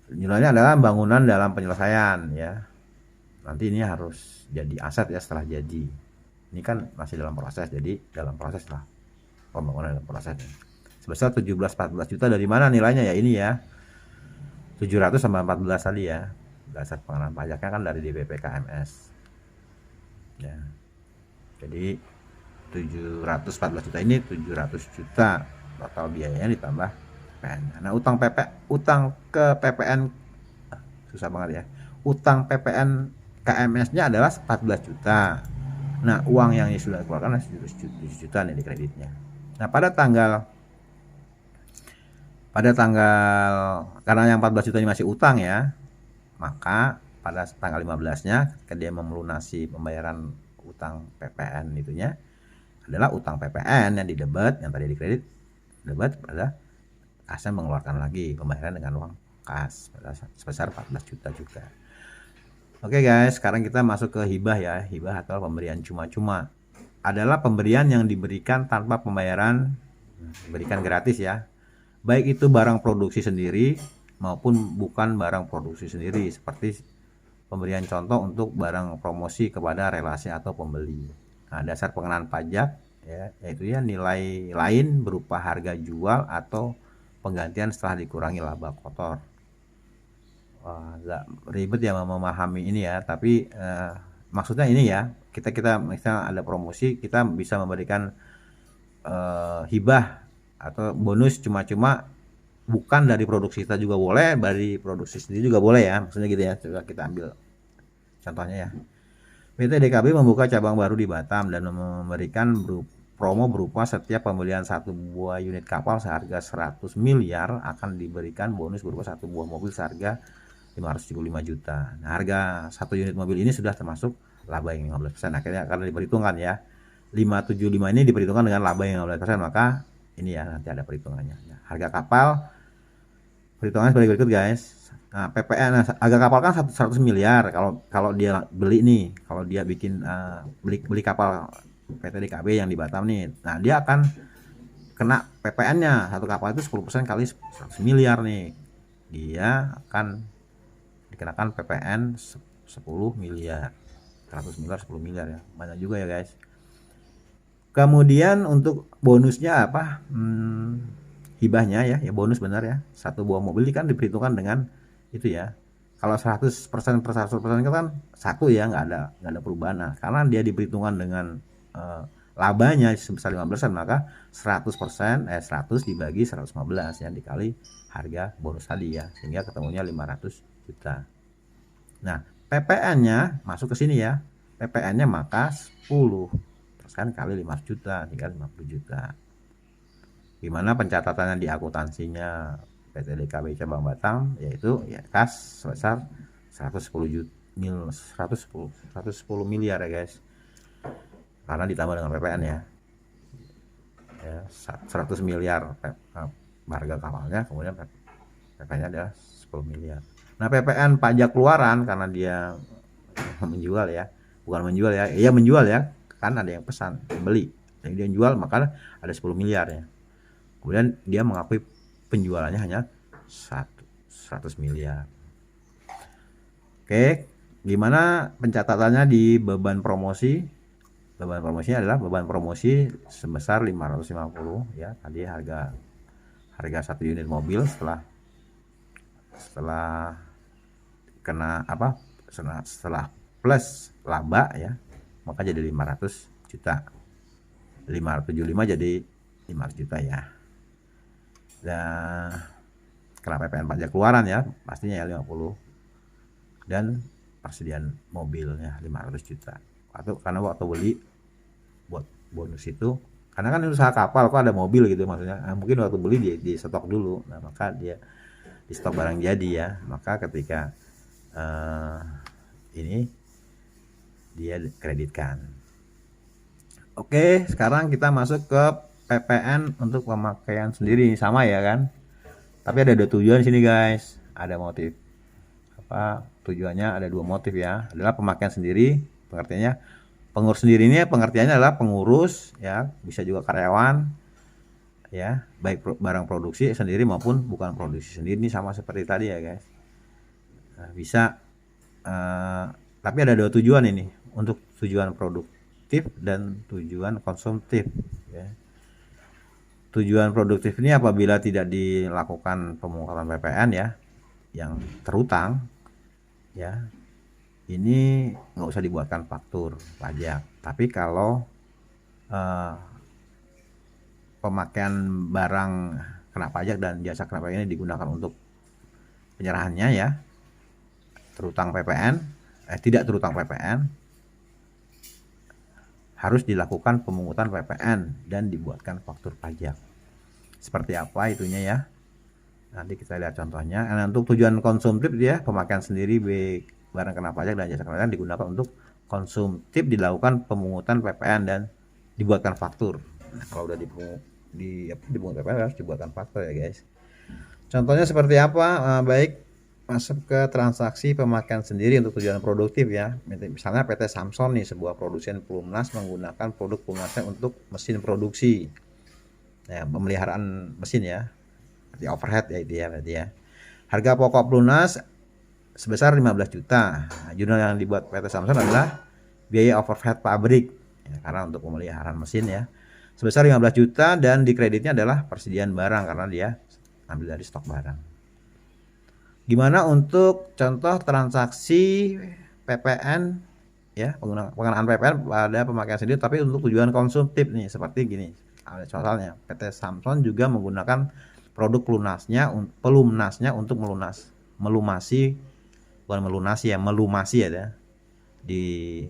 Jumlahnya adalah bangunan dalam penyelesaian ya. Nanti ini harus jadi aset ya setelah jadi. Ini kan masih dalam proses, jadi dalam proses lah pembangunan dalam prosesnya. Sebesar 17-14 juta dari mana nilainya ya ini ya. 700 sama 14 tadi ya. Dasar pengenaan pajaknya kan dari DPP KMS. Ya. Jadi 714 juta ini 700 juta total biayanya ditambah PPN. Nah, utang ke PPN susah banget ya. Utang PPN KMS-nya adalah 14 juta. Nah, uang yang sudah dikeluarkan 7 juta nih di kreditnya. Nah, pada tanggal karena yang 14 juta ini masih utang ya, maka pada tanggal 15-nya ketika dia melunasi pembayaran utang PPN itunya adalah utang PPN yang didebet, yang tadi dikredit debet pada kasnya mengeluarkan lagi pembayaran dengan uang kas sebesar 14 juta juga. Oke guys, sekarang kita masuk ke hibah ya. Hibah atau pemberian cuma-cuma adalah pemberian yang diberikan tanpa pembayaran, diberikan gratis ya. Baik itu barang produksi sendiri maupun bukan barang produksi sendiri, seperti pemberian contoh untuk barang promosi kepada relasi atau pembeli. Nah, dasar pengenaan pajak ya, yaitu ya nilai lain berupa harga jual atau penggantian setelah dikurangi laba kotor. Wah, agak ribet ya memahami ini ya, tapi maksudnya ini ya, kita misalnya ada promosi, kita bisa memberikan hibah atau bonus cuma-cuma bukan dari produksi kita juga boleh, dari produksi sendiri juga boleh ya, maksudnya gitu ya. Coba kita ambil contohnya ya. PT DKB membuka cabang baru di Batam dan memberikan promo berupa setiap pembelian satu buah unit kapal seharga 100 miliar akan diberikan bonus berupa satu buah mobil seharga 575 juta. Nah, harga satu unit mobil ini sudah termasuk laba yang 15%. Akhirnya akan diperhitungkan ya. 575 ini diperhitungkan dengan laba yang 15%, maka ini ya nanti ada perhitungannya. Nah, harga kapal perhitungannya sebagai berikut guys. Nah, PPN harga kapal kan 100 miliar kalau dia beli nih, kalau dia bikin beli kapal PT DKB yang di Batam nih. Nah, dia akan kena PPN-nya. Satu kapal itu 10% kali 100 miliar nih. Dia akan dikenakan PPN 10 miliar. 100 miliar 10 miliar ya. Banyak juga ya guys. Kemudian untuk bonusnya apa? Hibahnya ya bonus benar ya. Satu buah mobil ini kan diperhitungkan dengan itu ya. Kalau 100% per 100% kan satu ya, nggak ada perubahan. Nah, karena dia diperhitungkan dengan labanya sebesar 15%, maka 100% 100 dibagi 115 ya dikali harga bonus tadi ya, sehingga ketemunya 500 juta. Nah, PPN-nya masuk ke sini ya. PPN-nya maka 10% kali 500 juta tinggal 50 juta. Gimana pencatatannya di akuntansinya PT DKB Cabang Batam, yaitu ya kas sebesar 110 miliar ya guys, karena ditambah dengan PPN ya, 100 miliar harga kapalnya, kemudian PPN-nya adalah 10 miliar. Nah PPN pajak keluaran karena dia menjual ya, bukan menjual ya, iya menjual ya, kan ada yang pesan, beli, yang dia jual maka ada 10 miliar ya. Kemudian dia mengakui penjualannya hanya 100 miliar. Oke, gimana pencatatannya di beban promosi? Beban promosinya adalah beban promosi sebesar 550 ya. Tadi harga 1 unit mobil setelah kena apa? Setelah plus laba ya, maka jadi 500 juta. 575 jadi 500 juta ya. Dan kena PPN pajak keluaran ya, pastinya ya 50. Dan persediaan mobilnya 500 juta. Karena waktu beli buat bonus itu, karena kan usaha kapal kok ada mobil gitu maksudnya. Mungkin waktu beli di stok dulu. Nah, maka dia di stok barang jadi ya. Maka ketika ini dia kreditkan. Oke, sekarang kita masuk ke PPN untuk pemakaian sendiri, sama ya kan? Tapi ada 2 tujuan di sini guys. Ada motif. Tujuannya ada 2 motif ya. Adalah pemakaian sendiri, pengertiannya pengurus sendiri ini pengertiannya adalah pengurus ya, bisa juga karyawan ya, baik barang produksi sendiri maupun bukan produksi sendiri, ini sama seperti tadi ya guys. Nah, bisa tapi ada 2 tujuan ini, untuk tujuan produktif dan tujuan konsumtif ya. Tujuan produktif ini apabila tidak dilakukan pemungutan PPN ya, yang terutang ya, ini nggak usah dibuatkan faktur pajak. Tapi kalau pemakaian barang kena pajak dan jasa kena pajak ini digunakan untuk penyerahannya ya, terutang PPN, tidak terutang PPN, harus dilakukan pemungutan PPN dan dibuatkan faktur pajak. Seperti apa itunya ya? Nanti kita lihat contohnya. Nah, untuk tujuan konsumtif ya, pemakaian sendiri barang kena pajak dan jasa kena pajak digunakan untuk konsumtif, dilakukan pemungutan PPN dan dibuatkan faktur. Nah, kalau udah dipungut PPN harus dibuatkan faktur ya guys. Contohnya seperti apa? Baik, masuk ke transaksi pemakaian sendiri untuk tujuan produktif ya. Misalnya PT Samson nih, sebuah produsen pelunas, menggunakan produk pelunasnya untuk mesin produksi ya, pemeliharaan mesin ya, di overhead ya itu ya berarti ya. Harga pokok pelunas sebesar 15 juta. Nah, jurnal yang dibuat PT Samson adalah biaya overhead pabrik ya, karena untuk pemeliharaan mesin ya, sebesar 15 juta dan dikreditnya adalah persediaan barang karena dia ambil dari stok barang. Gimana untuk contoh transaksi PPN ya, penggunaan PPN pada pemakaian sendiri tapi untuk tujuan konsumtif nih, seperti gini. Soalnya PT Samson juga menggunakan produk pelumnasnya untuk melumasi ya,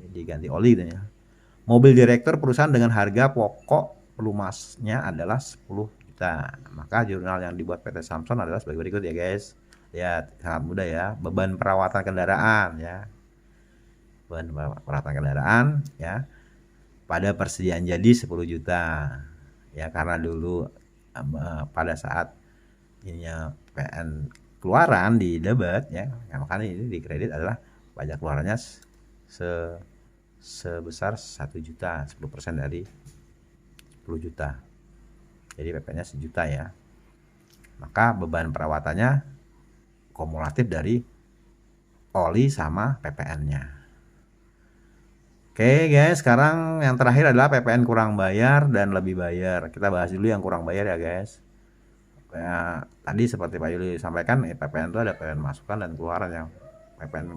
diganti oli gitu ya. Mobil direktur perusahaan dengan harga pokok pelumasnya adalah 10 juta. Maka jurnal yang dibuat PT Samson adalah sebagai berikut ya guys. Lihat, sangat mudah ya. Beban perawatan kendaraan ya, ya, pada persediaan jadi 10 juta ya, karena dulu pada saat ininya PPN keluaran di debit ya, makanya ini dikredit adalah pajak keluarannya sebesar 1 juta, 10% dari 10 juta, jadi PPN-nya 1 juta ya. Maka beban perawatannya kumulatif dari oli sama PPN-nya. Oke guys, sekarang yang terakhir adalah PPN kurang bayar dan lebih bayar. Kita bahas dulu yang kurang bayar ya guys. Ya, tadi seperti Pak Yuli sampaikan, PPN itu ada PPN masukan dan keluaran. Yang PPN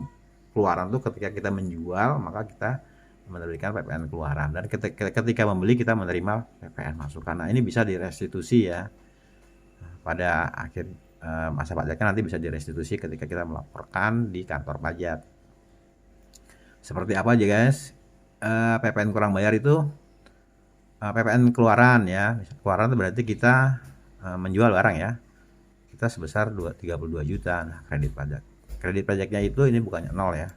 keluaran itu ketika kita menjual maka kita menerbitkan PPN keluaran, dan ketika membeli kita menerima PPN masukan. Nah, ini bisa direstitusi ya. Pada akhir masa pajaknya nanti bisa direstitusi ketika kita melaporkan di kantor pajak. Seperti apa aja guys? PPN kurang bayar itu PPN keluaran ya. Keluaran itu berarti kita menjual barang ya. Kita sebesar 32 juta. Nah, kredit pajak. Kredit pajaknya itu ini bukannya nol ya.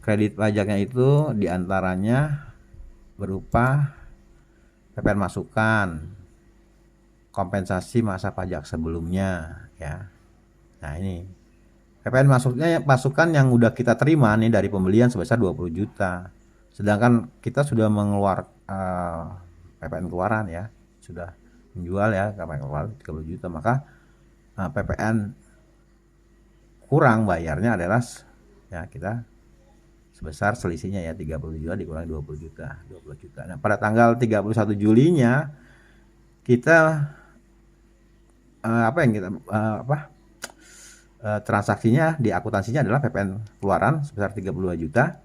Kredit pajaknya itu diantaranya berupa PPN masukan, kompensasi masa pajak sebelumnya ya. Nah, ini PPN masukan yang udah kita terima nih dari pembelian sebesar 20 juta. Sedangkan kita sudah PPN keluaran ya, sudah menjual ya PPN keluaran 30 juta, maka PPN kurang bayarnya adalah ya kita sebesar selisihnya ya 30 juta dikurangi 20 juta. Nah, pada tanggal 31 Julinya kita transaksinya di akuntansinya adalah PPN keluaran sebesar 32 juta.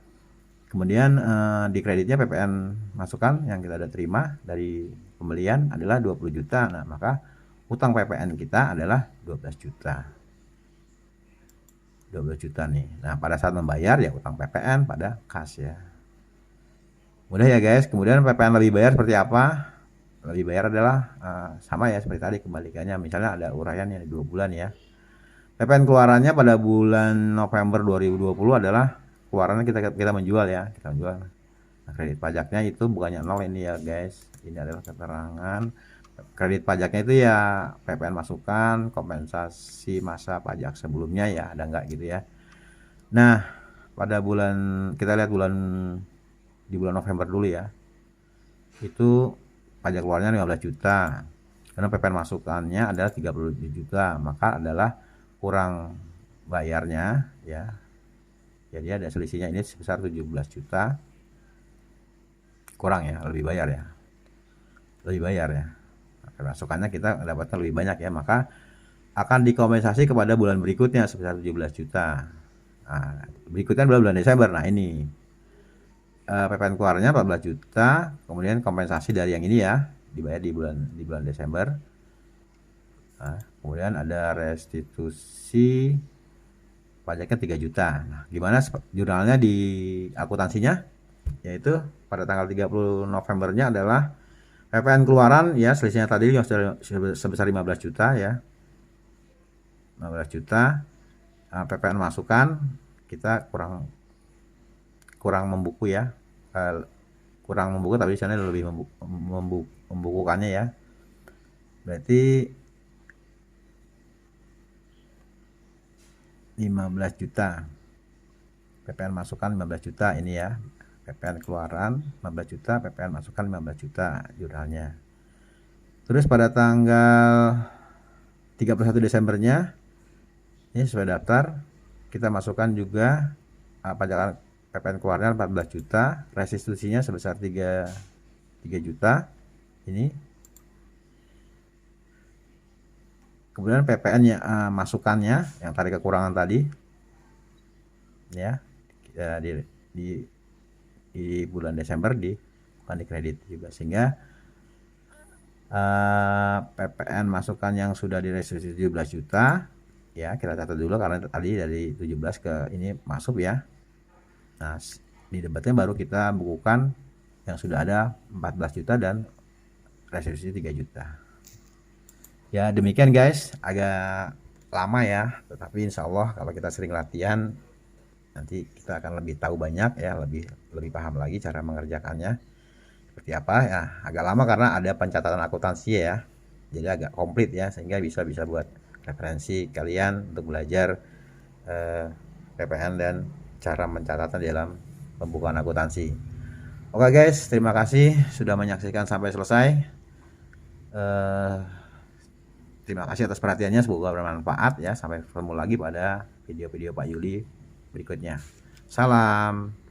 Kemudian di kreditnya PPN masukan yang kita ada terima dari pembelian adalah 20 juta. Nah, maka utang PPN kita adalah 12 juta. 12 juta nih. Nah, pada saat membayar ya utang PPN pada kas ya. Mudah ya guys. Kemudian PPN lebih bayar seperti apa? Lebih bayar adalah sama ya seperti tadi kembalikannya. Misalnya ada uraian yang 2 bulan ya. PPN keluarannya pada bulan November 2020 adalah keluarannya kita menjual ya, kita menjual. Nah, kredit pajaknya itu bukannya nol ini ya guys. Ini adalah keterangan kredit pajaknya itu ya PPN masukan, kompensasi masa pajak sebelumnya ya, ada enggak gitu ya. Nah, pada bulan kita lihat di bulan November dulu ya. Itu pajak keluarnya 15 juta. Karena PPN masukannya adalah 30 juta, maka adalah kurang bayarnya ya. Jadi ada selisihnya ini sebesar 17 juta. Kurang ya, lebih bayar ya. Lebih bayar ya. Masukannya kita dapatnya lebih banyak ya, maka akan dikompensasi kepada bulan berikutnya sebesar 17 juta. Nah, berikutnya bulan Desember. Nah, ini PPN keluarnya 14 juta, kemudian kompensasi dari yang ini ya, dibayar di bulan Desember. Nah, kemudian ada restitusi pajaknya 3 juta. Nah, gimana jurnalnya di akuntansinya? Yaitu pada tanggal 30 Novembernya adalah PPN keluaran ya selisihnya tadi yang sebesar 15 juta ya. 15 juta. Nah, PPN masukan kita kurang membuku ya. Kurang membuku tapi di sana lebih membukukannya ya. Berarti 15 juta. PPN masukan 15 juta ini ya. PPN keluaran 15 juta, PPN masukan 15 juta jurnalnya. Terus pada tanggal 31 Desembernya ini sesuai daftar kita masukkan juga pajak PPN keluaran 14 juta, restitusinya sebesar 3 juta. Ini kemudian PPN-nya masukannya yang tarik kekurangan tadi ya, di bulan Desember bukan di kredit juga, sehingga PPN masukan yang sudah direstitusi 17 juta ya, kita catat dulu karena tadi dari 17 ke ini masuk ya. Nah, di debatnya baru kita bukukan yang sudah ada 14 juta dan restitusi 3 juta. Ya demikian guys, agak lama ya, tetapi insya Allah kalau kita sering latihan nanti kita akan lebih tahu banyak ya, lebih paham lagi cara mengerjakannya seperti apa ya. Agak lama karena ada pencatatan akuntansi ya, jadi agak komplit ya, sehingga bisa buat referensi kalian untuk belajar PPN dan cara mencatatkan dalam pembukuan akuntansi. Oke guys, terima kasih sudah menyaksikan sampai selesai. Terima kasih atas perhatiannya, semoga bermanfaat ya. Sampai ketemu lagi pada video-video Pak Yuli berikutnya. Salam.